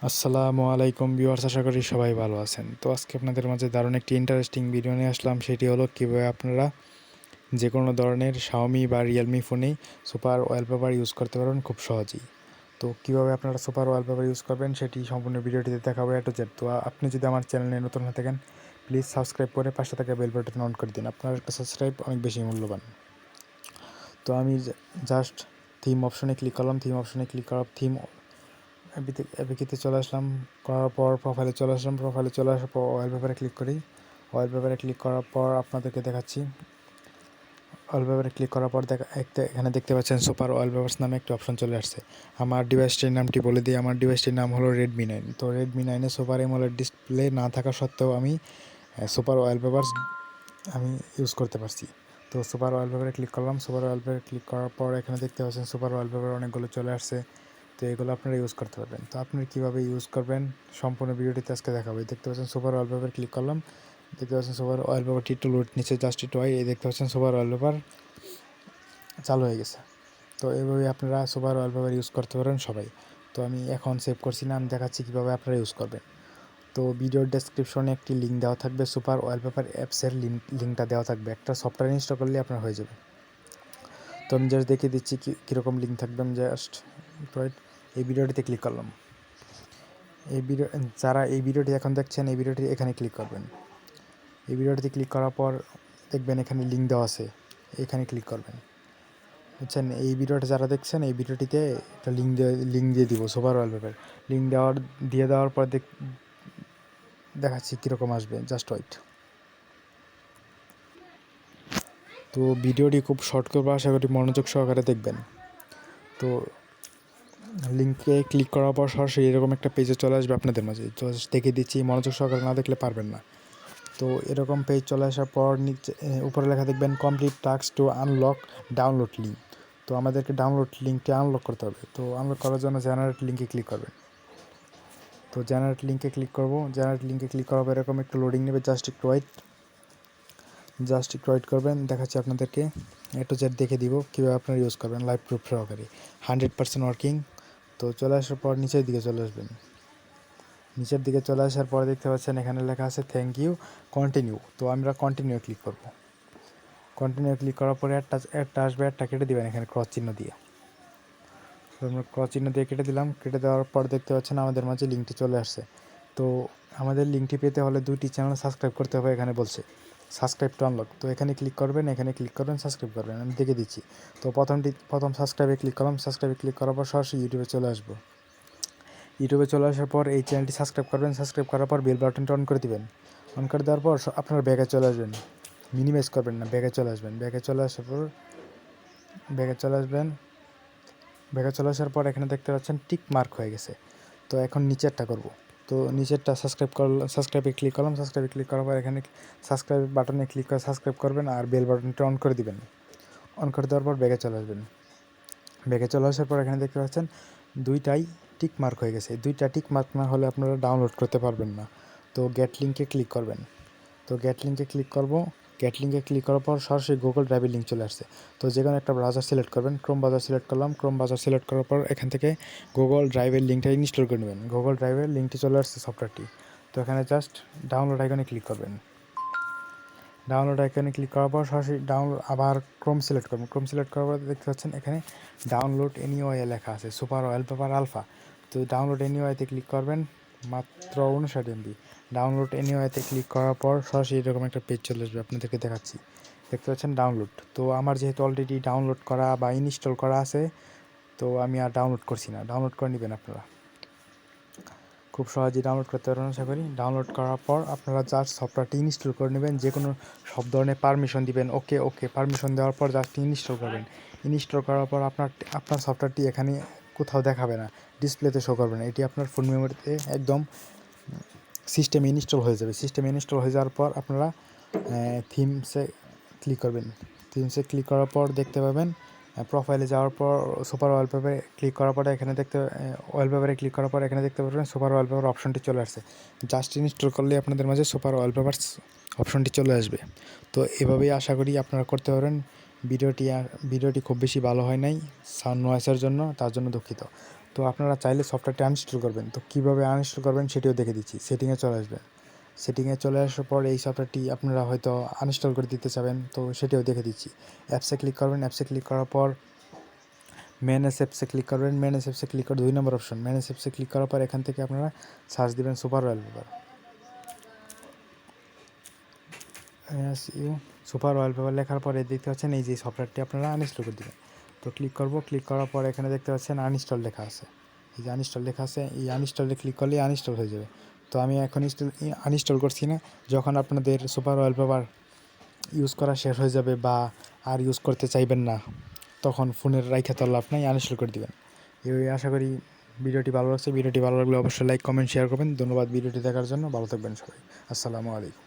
আসসালামু আলাইকুম ভিউয়ার্স, আশা করি সবাই ভালো আছেন। তো আজকে আপনাদের মাঝে দারুণ একটি ইন্টারেস্টিং ভিডিও নিয়ে আসলাম। সেটি হলো কীভাবে আপনারা যে কোনো ধরনের Xiaomi বা Realmi ফোনেই সুপার ওয়ালপেপার ইউজ করতে পারবেন খুব সহজেই। তো কীভাবে আপনারা সুপার ওয়ালপেপার ইউজ করবেন সেটি সম্পূর্ণ ভিডিওটিতে দেখাবো A to Z। তো আপনি যদি আমার চ্যানেলে নতুন হয়ে থাকেন প্লিজ সাবস্ক্রাইব করে পাশে থাকা বেল বাটন অন করে দিন। আপনার একটা সাবস্ক্রাইব অনেক বেশি মূল্যবান। তো আমি জাস্ট থিম অপশনে ক্লিক করলাম। থিম অপশনে ক্লিক করার থিম অ্যাপিকিতে চলে আসলাম। করার পর প্রোফাইলে চলে আসলাম। প্রোফাইলে চলে আসার পর ওয়ালপেপারে ক্লিক করি। ওয়ালপেপারে ক্লিক করার পর আপনাদেরকে দেখাচ্ছি। ওয়ালপেপারে ক্লিক করার পর এখানে দেখতে পাচ্ছেন সুপার ওয়ালপেপারস নামে একটি অপশন চলে আসছে। আমার ডিভাইসটির নামটি বলে দিই। আমার ডিভাইসটির নাম হলো Redmi 9। তো Redmi 9-এ সুপার অ্যামোলেড ডিসপ্লে না থাকা সত্ত্বেও আমি সুপার ওয়ালপেপারস আমি ইউজ করতে পারছি। তো সুপার ওয়ালপেপারে ক্লিক করলাম। সুপার ওয়ালপেপারে ক্লিক করার পর এখানে দেখতে পাচ্ছেন সুপার ওয়ালপেপার অনেকগুলো চলে আসছে। তো এগুলো আপনারা ইউজ করতে পারবেন। তো আপনি কীভাবে ইউজ করবেন সম্পূর্ণ ভিডিওটিতে আজকে দেখাবো। দেখতে পাচ্ছেন সুপার ওয়ালপেপার ক্লিক করলাম। দেখতে পাচ্ছেন সুপার ওয়ালপেপারটি একটু লোড নিচে জাস্ট একটু হয়। এই দেখতে পাচ্ছেন সুপার ওয়ালপেপার চালু হয়ে গেছে। তো এইভাবে আপনারা সুপার ওয়ালপেপার ইউজ করতে পারেন সবাই। তো আমি এখন সেভ করছি না, আমি দেখাচ্ছি কীভাবে আপনারা ইউজ করবেন। তো ভিডিওর ডেসক্রিপশনে একটি লিঙ্ক দেওয়া থাকবে, সুপার ওয়ালপেপার অ্যাপসের লিঙ্কটা দেওয়া থাকবে। একটা সফটওয়্যার ইনস্টল করলে আপনার হয়ে যাবে। তো আমি জাস্ট দেখিয়ে দিচ্ছি কীরকম লিঙ্ক থাকবে। আমি জাস্ট এই ভিডিওটিতে ক্লিক করলাম। যারা এই ভিডিওটি এখন দেখছেন এই ভিডিওটি এখানে ক্লিক করবেন। এই ভিডিওটিতে ক্লিক করার পর দেখবেন এখানে লিঙ্ক দেওয়া আছে, এখানে ক্লিক করবেন। বুঝছেন, এই ভিডিওটা যারা দেখছেন এই ভিডিওটিতে একটা লিঙ্ক দিয়ে দিব সুপার ওয়ালপেপার। লিঙ্ক দিয়ে দেওয়ার পর দেখাচ্ছি কীরকম আসবে, জাস্ট ওয়েট। তো ভিডিওটি খুব শর্ট করবো, আশা করি মনোযোগ সহকারে দেখবেন। তো লিঙ্কে ক্লিক করার পর সরাসরি এরকম একটা পেজে চলে আসবে আপনাদের মাঝে। জাস্ট দেখে দিচ্ছি, মনোযোগ সহকারে না দেখলে পারবেন না। তো এরকম পেজ চলে আসার পর নিচে উপরে লেখা দেখবেন complete task two unlock download link. তো আমাদেরকে ডাউনলোড লিঙ্কটি আনলক করতে হবে। তো আনলক করার জন্য জেনারেট লিঙ্কে ক্লিক করবেন। তো জেনারেট লিঙ্কে ক্লিক করব। জেনারেট লিঙ্কে ক্লিক করার পর এরকম একটু লোডিং নেবে, জাস্ট একটু ওয়েট করবেন। দেখাচ্ছি আপনাদেরকে A to Z দেখে দিব কীভাবে আপনারা ইউজ করবেন লাইভ প্রুফ সহকারে। 100% ওয়ার্কিং। তো চলে আসার পর নিচের দিকে চলে আসবেন। নিচের দিকে চলে আসার পর দেখতে পাচ্ছেন এখানে লেখা আছে থ্যাংক ইউ, কন্টিনিউ। তো আমরা কন্টিনিউ ক্লিক করব। কন্টিনিউ ক্লিক করার পরে একটা আসবে, একটা কেটে দেবেন এখানে ক্রস চিহ্ন দিয়ে। তো আমরা ক্রস চিহ্ন দিয়ে কেটে দিলাম। কেটে দেওয়ার পর দেখতে পাচ্ছেন আমাদের মাঝে লিঙ্কটি চলে আসছে। তো আমাদের লিঙ্কটি পেতে হলে 2টি চ্যানেল সাবস্ক্রাইব করতে হবে, এখানে বলছে সাবস্ক্রাইব টু আনলক। তো এখানে ক্লিক করবেন, সাবস্ক্রাইব করবেন। আমি দেখে দিচ্ছি। তো প্রথম সাবস্ক্রাইবে ক্লিক করলাম। সাবস্ক্রাইবে ক্লিক করার পর সরাসরি ইউটিউবে চলে আসবো। ইউটিউবে চলে আসার পর এই চ্যানেলটি সাবস্ক্রাইব করবেন। সাবস্ক্রাইব করার পর বেল বাটনটা অন করে দিবেন। অন করে দেওয়ার পর আপনার ব্যাগে চলে আসবেন। মিনিমাইজ করবেন না, ব্যাগে চলে আসবেন। ব্যাগে চলে আসার পর এখানে দেখতে পাচ্ছেন টিক মার্ক হয়ে গেছে। তো এখন নিচেরটা করব। তো নিচেরটা সাবস্ক্রাইবে ক্লিক করলাম। সাবস্ক্রাইবে ক্লিক করার পর এখানে সাবস্ক্রাইব বাটনে ক্লিক করে সাবস্ক্রাইব করবেন আর বেল বাটনটা অন করে দিবেন। অন করে দেওয়ার পর ব্যাগে চলে আসবেন। ব্যাগে চলে আসার পর এখানে দেখতে পাচ্ছেন দুইটাই টিক মার্ক হয়ে গেছে। দুইটা টিক মার্ক না হলে আপনারা ডাউনলোড করতে পারবেন না। তো গেট লিঙ্কে ক্লিক করবেন। তো গেট লিঙ্কে ক্লিক করার পর সরাসরি গুগল ড্রাইভের লিঙ্ক চলে আসছে। তো যে কোনো একটা ব্রাউজার সিলেক্ট করবেন। ক্রোম ব্রাউজার সিলেক্ট করলাম। ক্রোম ব্রাউজার সিলেক্ট করার পর এখান থেকে গুগল ড্রাইভের লিঙ্কটা ইনস্টল করে নেবেন। গুগল ড্রাইভের লিঙ্কটি চলে আসছে সফটওয়্যারটি। তো এখানে জাস্ট ডাউনলোড আইকনে ক্লিক করবেন। ডাউনলোড আইকনে ক্লিক করার পর সরাসরি আবার ক্রোম সিলেক্ট করবেন। ক্রোম সিলেক্ট করার পর দেখতে পাচ্ছেন এখানে ডাউনলোড এনিওয়ে লেখা আছে, সুপার ওয়ালপেপার আলফা। তো ডাউনলোড এনিওয়েতে ক্লিক করবেন, মাত্র 59 MB। ডাউনলোড এনিওয়েতে ক্লিক করার পর সরাসরি এরকম একটা পেজ চলে আসবে, আপনাদেরকে দেখাচ্ছি। দেখতে পাচ্ছেন ডাউনলোড। তো আমার যেহেতু অলরেডি ডাউনলোড করা বা ইনস্টল করা আছে তো আমি আর ডাউনলোড করছি না। ডাউনলোড করে নেবেন আপনারা, খুব সহজেই ডাউনলোড করতে পারবেন আশা করি। ডাউনলোড করার পর আপনারা জাস্ট সফটওয়্যারটি ইনস্টল করে নেবেন। যে কোনো সব ধরনের পারমিশন দিবেন, ওকে পারমিশন দেওয়ার পর জাস্ট ইনস্টল করবেন। ইনস্টল করার পর আপনার সফটওয়্যারটি এখানে কোথাও দেখাবে না, ডিসপ্লেতে শো করবে না। এটি আপনার ফোন মেমোরিতে একদম সিস্টেমে ইনস্টল হয়ে যাবে। সিস্টেমে ইনস্টল হয়ে যাওয়ার পর আপনারা থিমসে ক্লিক করবেন। থিমসে ক্লিক করার পর দেখতে পাবেন প্রোফাইলে যাওয়ার পর সুপার ওয়ালপেপারে ক্লিক করার পরে এখানে দেখতে পাবেন সুপার ওয়ালপেপার অপশনটি চলে আসছে। জাস্ট ইনস্টল করলে আপনাদের মাঝে সুপার ওয়ালপেপার অপশনটি চলে আসবে। তো এভাবেই আশা করি আপনারা করতে পারেন। ভিডিওটি খুব বেশি ভালো হয় নাই সাউন্ড নয়েসের জন্য, তার জন্য দুঃখিত। তো আপনারা চাইলে সফটওয়্যারটি আনইনস্টল করবেন। তো কীভাবে আনইনস্টল করবেন সেটিও দেখে দিচ্ছি। সেটিংয়ে চলে আসবেন। সেটিংয়ে চলে আসার পর এই সফটওয়্যারটি আপনারা হয়তো আনইনস্টল করে দিতে চাবেন, তো সেটিও দেখে দিচ্ছি। অ্যাপসে ক্লিক করবেন। অ্যাপসে ক্লিক করার পর ম্যানেজ অ্যাপসে ক্লিক করবেন। ম্যানেজ অ্যাপসে ক্লিক করে 2 নম্বর অপশন ম্যানেজ অ্যাপসে ক্লিক করার পর এখান থেকে আপনারা সার্চ দিবেন সুপার ওয়ালপেপার। সুপার ওয়ালপেপার লেখার পরে দেখতে পাচ্ছেন এই যে সফটওয়্যারটি আপনারা আনইনস্টল করে দেবেন। তো ক্লিক করব। ক্লিক করার পর এখানে দেখতে পাচ্ছেন আনইনস্টল লেখা আছে। এই যে আনইনস্টল লেখা আছে, এই আনইনস্টলে ক্লিক করলেই আনইনস্টল হয়ে যাবে। তো আমি এখন আনইনস্টল করছি না। যখন আপনাদের সুপার ওয়ালপেপার ইউজ করা শেষ হয়ে যাবে বা আর ইউজ করতে চাইবেন না, তখন ফোনের রাইখা তো লাভ নাই, আনইনস্টল করে দিবেন। এই আশা করি ভিডিওটি ভালো লাগছে। ভিডিওটি ভালো লাগলে অবশ্যই লাইক, কমেন্ট, শেয়ার করবেন। ধন্যবাদ ভিডিওটি দেখার জন্য। ভালো থাকবেন সবাই। আসসালামু আলাইকুম।